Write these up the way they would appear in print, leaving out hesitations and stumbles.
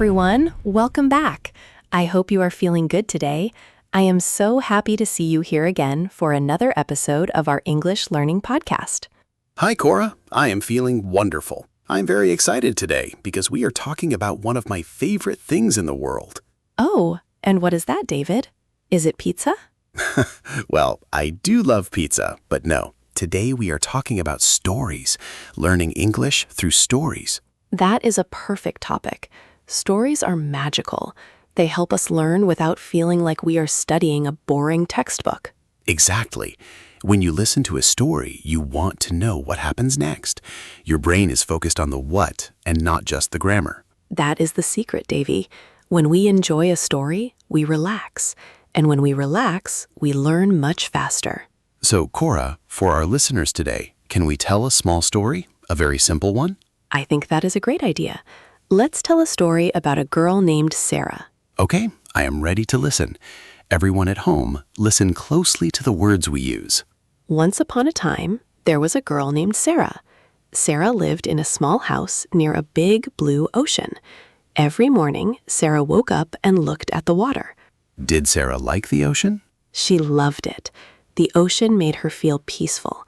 everyone. Welcome back. I hope you are feeling good today. I am so happy to see you here again for another episode of our English Learning Podcast. Hi, Cora. I am feeling wonderful. I'm very excited today because we are talking about one of my favorite things in the world. Oh, and what is that, David? Is it pizza? Well, I do love pizza, but no. Today we are talking about stories, learning English through stories. That is a perfect topic. Stories are magical. They help us learn without feeling like we are studying a boring textbook. Exactly. When you listen to a story, you want to know what happens next. Your brain is focused on the what and not just the grammar. That is the secret, Davy. When we enjoy a story, we relax. And when we relax, we learn much faster. So, Cora, for our listeners today, can we tell a small story? A very simple one? I think that is a great idea. Let's tell a story about a girl named Sarah. Okay, I am ready to listen. Everyone at home, listen closely to the words we use. Once upon a time, there was a girl named Sarah. Sarah lived in a small house near a big blue ocean. Every morning, Sarah woke up and looked at the water. Did Sarah like the ocean? She loved it. The ocean made her feel peaceful.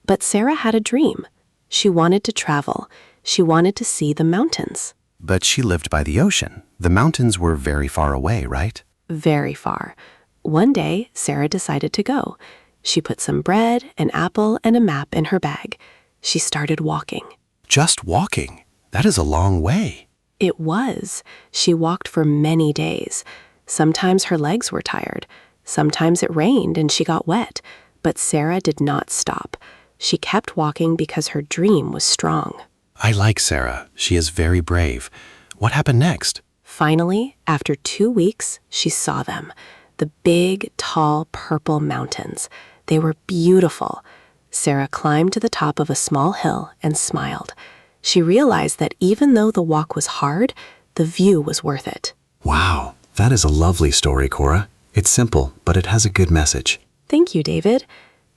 But Sarah had a dream. She wanted to travel. She wanted to see the mountains. But she lived by the ocean. The mountains were very far away, right? Very far. One day, Sarah decided to go. She put some bread, an apple, and a map in her bag. She started walking. Just walking? That is a long way. It was. She walked for many days. Sometimes her legs were tired. Sometimes it rained and she got wet. But Sarah did not stop. She kept walking because her dream was strong. I like Sarah. She is very brave. What happened next? Finally, after 2 weeks, she saw them. The big, tall, purple mountains. They were beautiful. Sarah climbed to the top of a small hill and smiled. She realized that even though the walk was hard, the view was worth it. Wow, that is a lovely story, Cora. It's simple, but it has a good message. Thank you, David.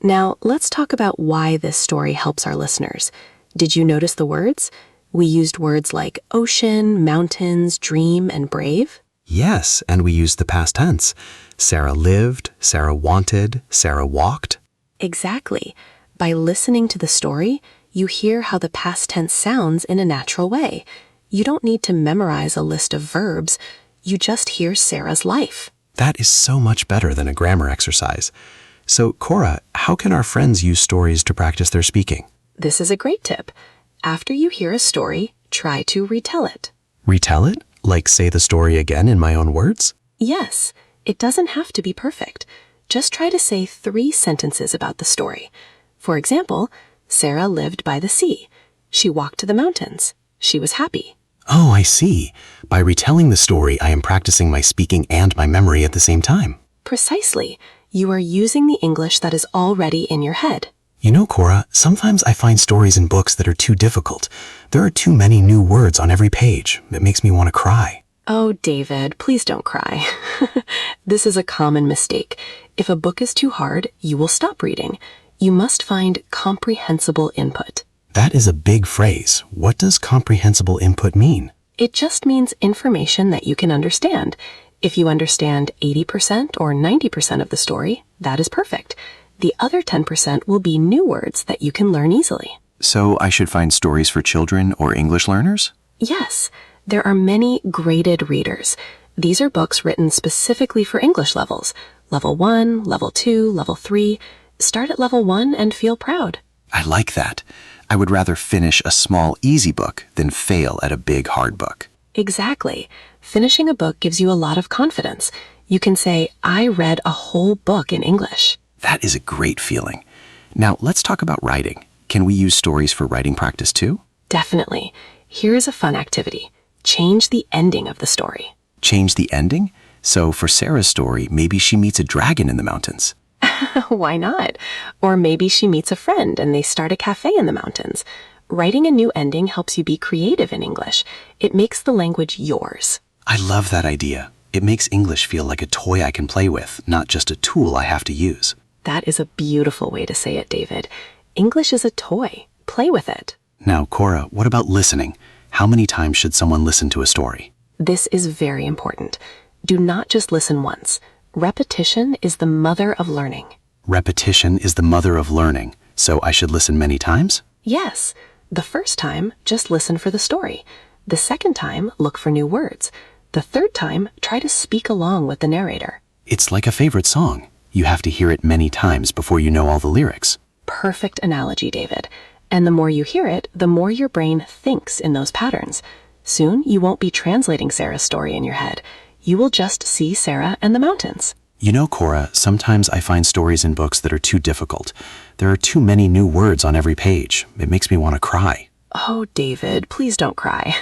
Now, let's talk about why this story helps our listeners. Did you notice the words? We used words like ocean, mountains, dream, and brave. Yes, and we used the past tense. Sarah lived, Sarah wanted, Sarah walked. Exactly. By listening to the story, you hear how the past tense sounds in a natural way. You don't need to memorize a list of verbs. You just hear Sarah's life. That is so much better than a grammar exercise. So, Cora, how can our friends use stories to practice their speaking? This is a great tip. After you hear a story, try to retell it. Retell it? Like say the story again in my own words? Yes, it doesn't have to be perfect. Just try to say 3 sentences about the story. For example, Sarah lived by the sea. She walked to the mountains. She was happy. Oh, I see. By retelling the story, I am practicing my speaking and my memory at the same time. Precisely. You are using the English that is already in your head. You know, Cora, sometimes I find stories in books that are too difficult. There are too many new words on every page. It makes me want to cry. Oh, David, please don't cry. This is a common mistake. If a book is too hard, you will stop reading. You must find comprehensible input. That is a big phrase. What does comprehensible input mean? It just means information that you can understand. If you understand 80% or 90% of the story, that is perfect. The other 10% will be new words that you can learn easily. So I should find stories for children or English learners? Yes, there are many graded readers. These are books written specifically for English levels. Level 1, Level 2, Level 3. Start at Level 1 and feel proud. I like that. I would rather finish a small, easy book than fail at a big, hard book. Exactly. Finishing a book gives you a lot of confidence. You can say, I read a whole book in English. That is a great feeling. Now, let's talk about writing. Can we use stories for writing practice too? Definitely. Here is a fun activity. Change the ending of the story. Change the ending? So for Sarah's story, maybe she meets a dragon in the mountains. Why not? Or maybe she meets a friend and they start a cafe in the mountains. Writing a new ending helps you be creative in English. It makes the language yours. I love that idea. It makes English feel like a toy I can play with, not just a tool I have to use. That is a beautiful way to say it, David. English is a toy. Play with it. Now, Cora, what about listening? How many times should someone listen to a story? This is very important. Do not just listen once. Repetition is the mother of learning. Repetition is the mother of learning, so I should listen many times? Yes. The first time, just listen for the story. The second time, look for new words. The third time, try to speak along with the narrator. It's like a favorite song. You have to hear it many times before you know all the lyrics. Perfect analogy, David. And the more you hear it, the more your brain thinks in those patterns. Soon, you won't be translating Sarah's story in your head. You will just see Sarah and the mountains. You know, Cora, sometimes I find stories in books that are too difficult. There are too many new words on every page. It makes me want to cry. Oh, David, please don't cry.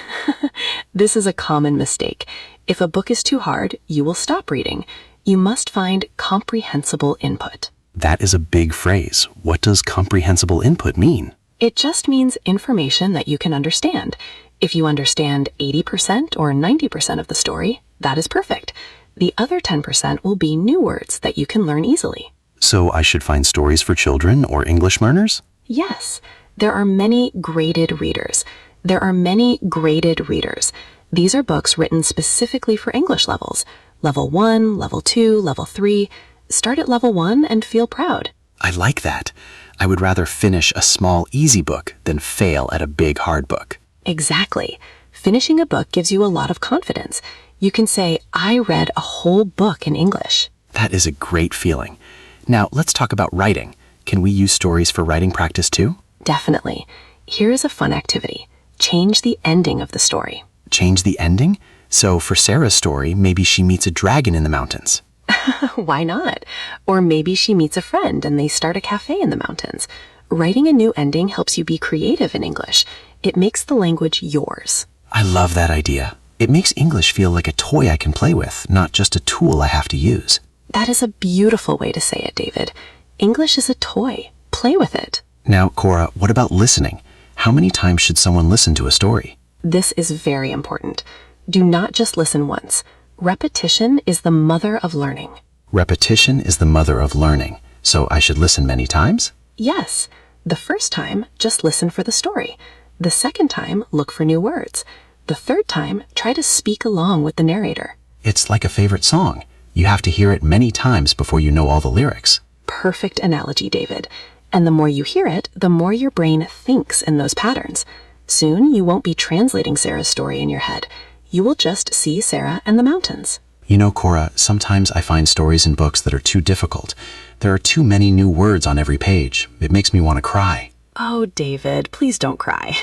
This is a common mistake. If a book is too hard, you will stop reading. You must find comprehensible input. That is a big phrase. What does comprehensible input mean? It just means information that you can understand. If you understand 80% or 90% of the story, that is perfect. The other 10% will be new words that you can learn easily. So I should find stories for children or English learners? Yes, there are many graded readers. These are books written specifically for English levels. Level 1, Level 2, Level 3. Start at Level 1 and feel proud. I like that. I would rather finish a small, easy book than fail at a big, hard book. Exactly. Finishing a book gives you a lot of confidence. You can say, I read a whole book in English. That is a great feeling. Now, let's talk about writing. Can we use stories for writing practice too? Definitely. Here is a fun activity. Change the ending of the story. Change the ending? So for Sarah's story, maybe she meets a dragon in the mountains. Why not? Or maybe she meets a friend and they start a cafe in the mountains. Writing a new ending helps you be creative in English. It makes the language yours. I love that idea. It makes English feel like a toy I can play with, not just a tool I have to use. That is a beautiful way to say it, David. English is a toy. Play with it. Now, Cora, what about listening? How many times should someone listen to a story? This is very important. Do not just listen once. Repetition is the mother of learning. Repetition is the mother of learning, so I should listen many times? Yes. The first time, just listen for the story. The second time, look for new words. The third time, try to speak along with the narrator. It's like a favorite song. You have to hear it many times before you know all the lyrics. Perfect analogy, David. And the more you hear it, the more your brain thinks in those patterns. Soon, you won't be translating Sarah's story in your head. You will just see Sarah and the mountains. You know, Cora, sometimes I find stories in books that are too difficult. There are too many new words on every page. It makes me want to cry. Oh, David, please don't cry.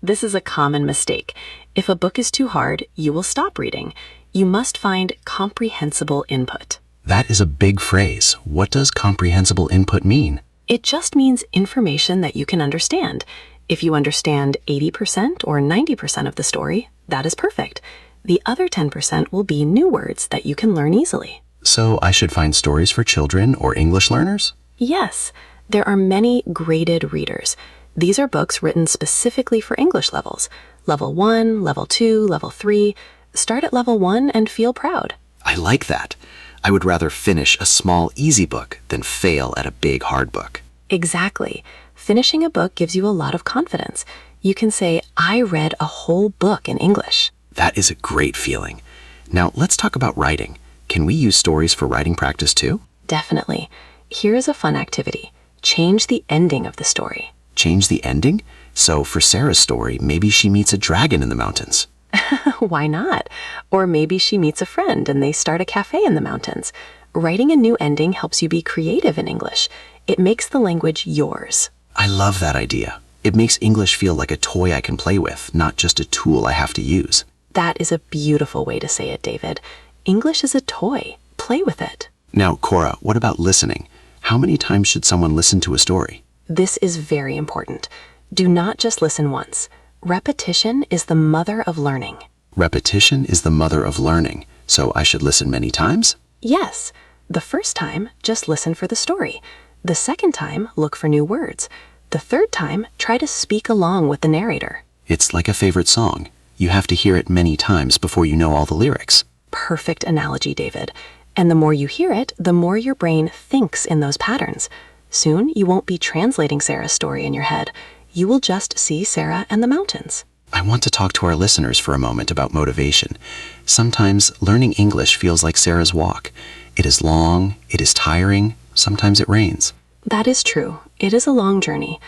This is a common mistake. If a book is too hard, you will stop reading. You must find comprehensible input. That is a big phrase. What does comprehensible input mean? It just means information that you can understand. If you understand 80% or 90% of the story, that is perfect. The other 10% will be new words that you can learn easily. So I should find stories for children or English learners? Yes, there are many graded readers. These are books written specifically for English levels. Level 1, Level 2, Level 3. Start at Level 1 and feel proud. I like that. I would rather finish a small, easy book than fail at a big, hard book. Exactly. Finishing a book gives you a lot of confidence. You can say, I read a whole book in English. That is a great feeling. Now, let's talk about writing. Can we use stories for writing practice too? Definitely. Here is a fun activity. Change the ending of the story. Change the ending? So for Sarah's story, maybe she meets a dragon in the mountains. Why not? Or maybe she meets a friend and they start a cafe in the mountains. Writing a new ending helps you be creative in English. It makes the language yours. I love that idea. It makes English feel like a toy I can play with, not just a tool I have to use. That is a beautiful way to say it, David. English is a toy. Play with it. Now, Cora, what about listening? How many times should someone listen to a story? This is very important. Do not just listen once. Repetition is the mother of learning. Repetition is the mother of learning, so I should listen many times? Yes. The first time, just listen for the story. The second time, look for new words. The third time, try to speak along with the narrator. It's like a favorite song. You have to hear it many times before you know all the lyrics. Perfect analogy, David. And the more you hear it, the more your brain thinks in those patterns. Soon, you won't be translating Sarah's story in your head. You will just see Sarah and the mountains. I want to talk to our listeners for a moment about motivation. Sometimes learning English feels like Sarah's walk. It is long, it is tiring, sometimes it rains. That is true. It is a long journey.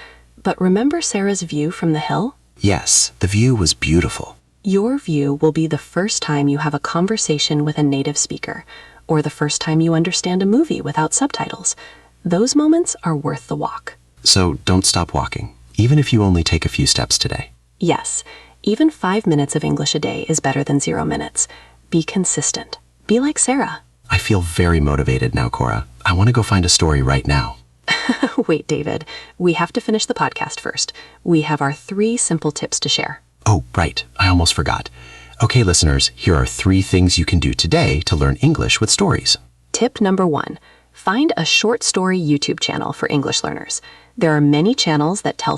But remember Sarah's view from the hill? Yes, the view was beautiful. Your view will be the first time you have a conversation with a native speaker, or the first time you understand a movie without subtitles. Those moments are worth the walk. So don't stop walking, even if you only take a few steps today. Yes, even 5 minutes of English a day is better than 0 minutes. Be consistent. Be like Sarah. I feel very motivated now, Cora. I want to go find a story right now. Wait, David, we have to finish the podcast first. We have our 3 simple tips to share. Oh, right. I almost forgot. Okay, listeners, here are 3 things you can do today to learn English with stories. Tip number 1, find a short story YouTube channel for English learners. There are many channels that tell